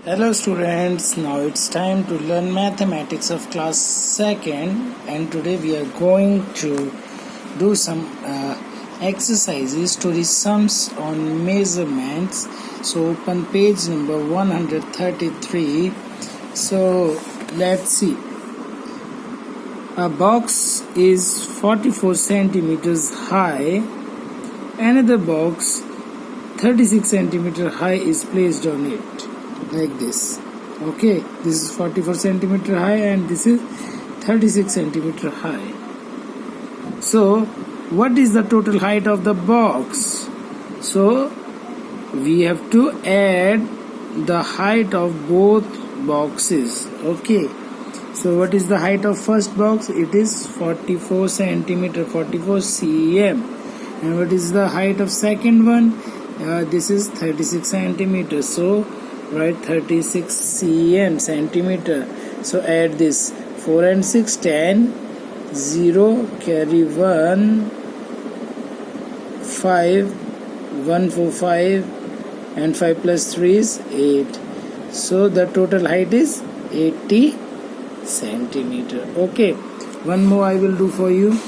Hello students, now it's time to learn mathematics of class 2nd, and today we are going to do some exercises to the sums on measurements. So open page number 133. So let's see. A box is 44 centimeters high. Another box 36 centimeter high is placed on it. Like this. Okay, this is 44 centimeter high and this is 36 centimeter high. So what is the total height of the box? So we have to add the height of both boxes. Okay, so what is the height of first box? It is 44 centimeter, 44 cm. And what is the height of second one? This is 36 centimeters. So write 36 cm centimeter. So add this 4 and 6 10, 0 carry 1, 5, 1 4 5 and 5 plus 3 is 8. So the total height is 80 centimeter. Okay, one more I will do for you.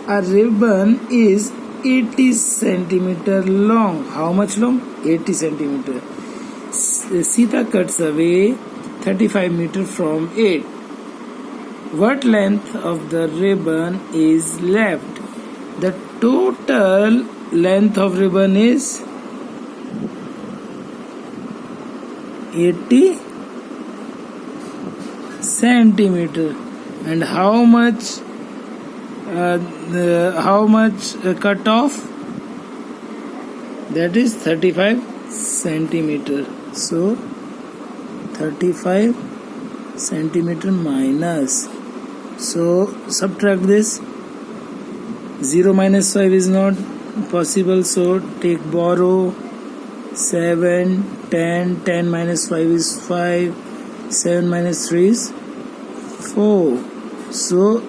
A ribbon is 80 centimeter long. How much long? 80 centimeter. Sita cuts away 35 meters from it. What length of the ribbon is left? The total length of ribbon is 80 centimeter. And how much cut off? That is 35 centimeter. So 35 centimeter minus. So subtract this. 0 minus 5 is not possible. So take borrow. 7, 10, 10 minus 5 is 5. 7 minus 3 is 4. So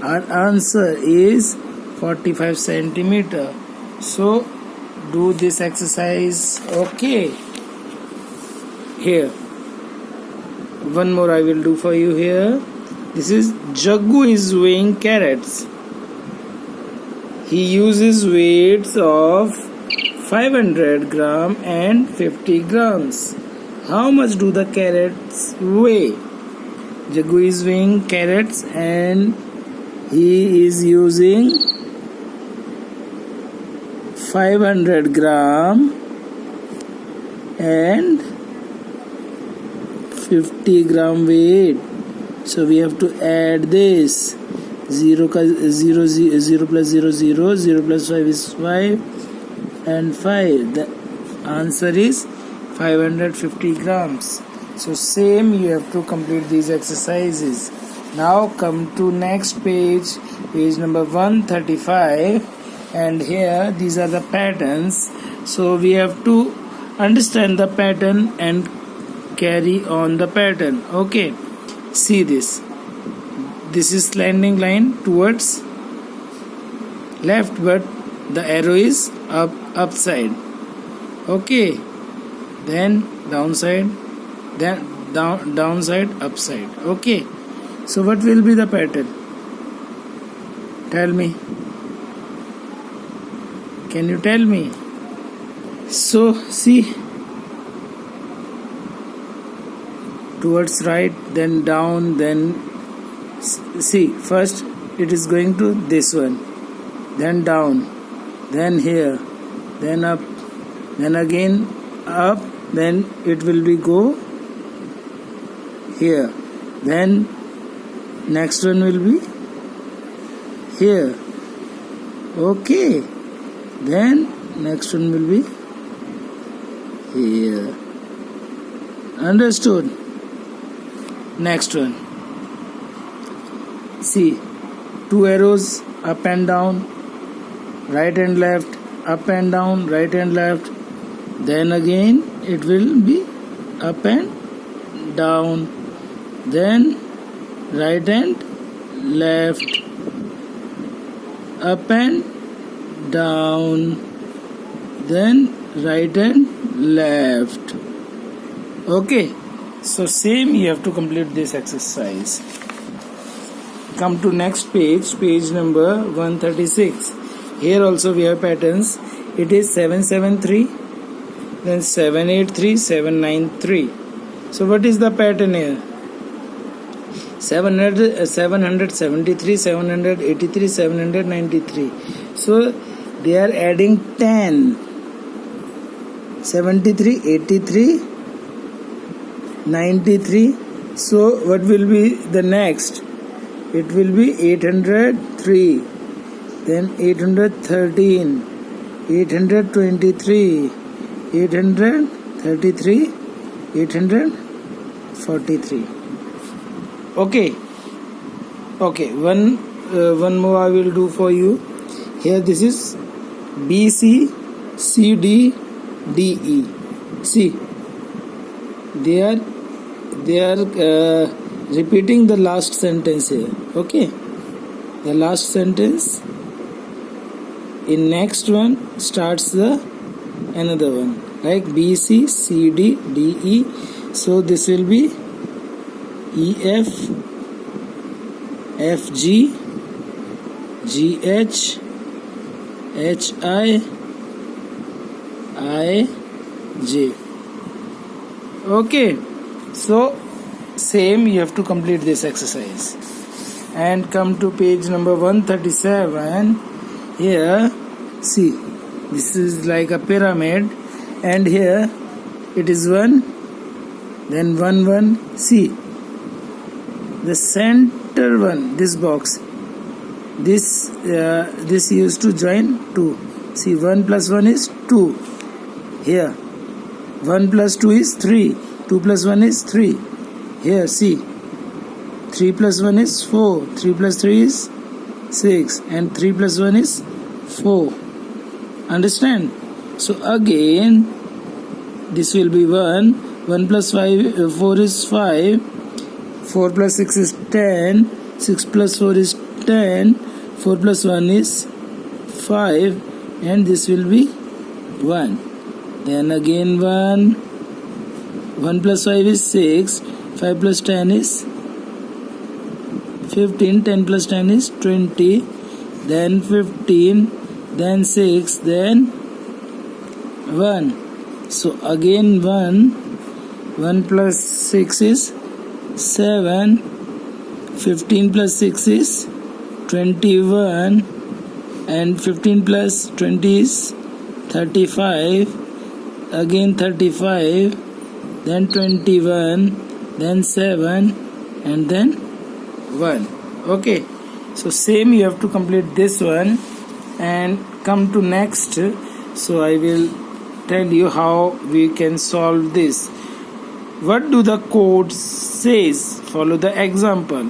our answer is 45 centimeter. So do this exercise. Okay, here one more I will do for you here. This is Jaggu is weighing carrots. He uses weights of 500 gram and 50 grams. How much do the carrots weigh? Jaggu is weighing carrots and he is using 500 gram and 50 gram weight. So we have to add this. 0 plus 0, 0 plus 0, 0 plus 5 is 5 and 5. The answer is 550 grams. So same you have to complete these exercises. Now come to next page, page number 135. And here these are the patterns. So we have to understand the pattern and carry on the pattern. Okay, see this. This is slanting line towards left, but the arrow is upside. Okay, then downside, then downside, upside. Okay, so what will be the pattern? Tell me. Can you tell me? So see, towards right, then down, then see, first it is going to this one, then down, then here, then up, then again up, then it will be go here, then next one will be here. Okay, then next one will be here. Understood? Next one. See, 2 arrows up and down, right and left, up and down, right and left. Then again it will be up and down. Then right and left, up and down, then right and left. Okay, so same you have to complete this exercise. Come to next page, page number 136. Here also we have patterns. It is 773, then 783, 793. So what is the pattern here? 773, 783, 793. So they are adding 10. 73, 83, 93. So what will be the next? It will be 803, then 813, 823, 833, 843. Okay, one more I will do for you. Here this is B, C, C, D, D, E. See, they are repeating the last sentence here. Okay, the last sentence in next one starts the another one, like B, C, C, D, D, E. So this will be E, F, F, G, G, H, H, I, J. Okay, so same you have to complete this exercise. And come to page number 137. Here, see, this is like a pyramid, and here it is 1, then 1, 1. See, the center one, this box, this used to join 2. See, 1 plus 1 is 2. Here 1 plus 2 is 3, 2 plus 1 is 3. Here see, 3 plus 1 is 4, 3 plus 3 is 6, and 3 plus 1 is 4. Understand? So again this will be 1, 1 plus 5, 4 is 5, 4 plus 6 is 10, 6 plus 4 is 10, 4 plus 1 is 5, and this will be 1. Then again 1, 1 plus 5 is 6, 5 plus 10 is 15, 10 plus 10 is 20, then 15, then 6, then 1. So again 1, 1 plus 6 is 7, 15 plus 6 is 21, and 15 plus 20 is 35, again 35, then 21, then 7, and then 1. Okay, so same you have to complete this one. And come to next. So I will tell you how we can solve this. What do the codes says? Follow the example.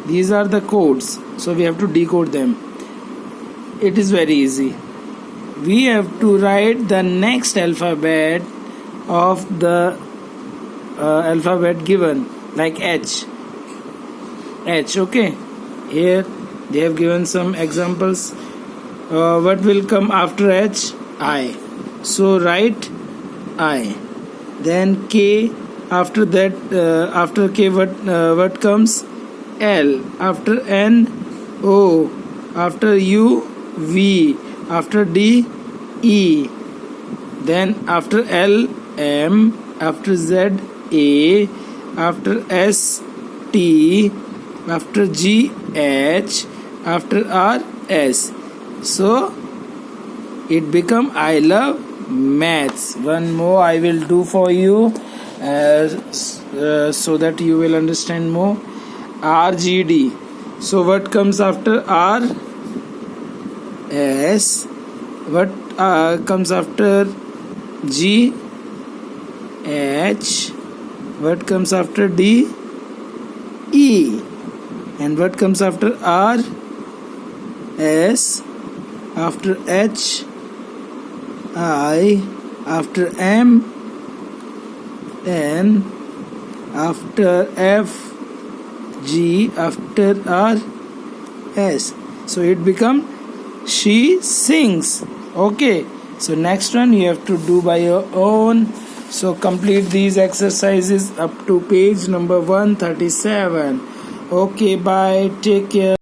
These are the codes, so we have to decode them. It is very easy. We have to write the next alphabet of the alphabet given, like H. Okay, here they have given some examples. What will come after H? I. So write I. Then K. After that, after K, what comes? L. After N, O. After U, V. After D, E. Then after L, M. After Z, A. After S, T. After G, H. After R, S. So it become I love maths. One more I will do for you so that you will understand more. RGD. So what comes after R? S. What comes after G? H. What comes after D? E. And what comes after R? S. After H, I. After M, N. After F, G. After R, S. So it become she sings. Okay, so next one you have to do by your own. So complete these exercises up to page number 137. Okay, bye. Take care.